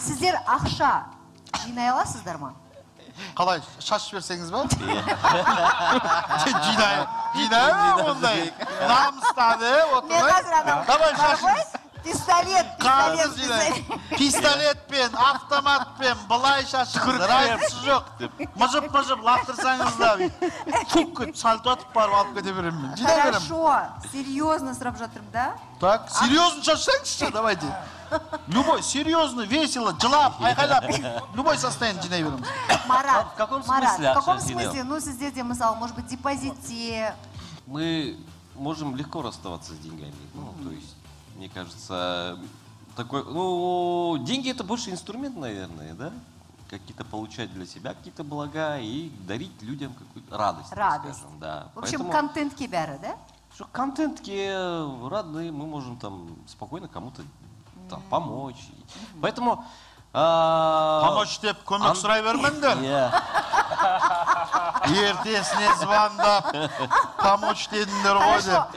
Сіздер ақша жинай аласыздар ма? Қалай, шашып берсеңіз ба? Жинай ондай. Намыстады, Мен қазір анау Давай бар ғой, шашыңыз. Пистолетпен, автоматпен, былай шашыңыз. Разница жоқ. Мыжып-мыжып лақтырсаңыз да. Фук, сальто атып барып алып кете беремін. Жинай беремін. Хорошо, серьезно сұрап жатырмын да? Так, серьезно шашсаңызшы, давайте. Любой, серьезно, весело, жылап, айқайлап. Любой состояние жинай береміз. Марат, В каком смысле? в каком смысле? Ну, сіздерде, мысалы, может быть, депозитте. Мы можем легко расставаться с деньгами. Ну, то есть, мне кажется, такой, ну, деньги это больше инструмент, наверное, да? Какие-то получать для себя какие-то блага и дарить людям какую-то радость. Радость. Скажем, да. В общем, Поэтому, контентке бәрі, да? что контентки родные, мы можем там спокойно кому-то там помочь. Поэтому... Помочь деп көмек сұрай бермеңдер. Ертесіне звондап, помочь дедіңдер ғой деп.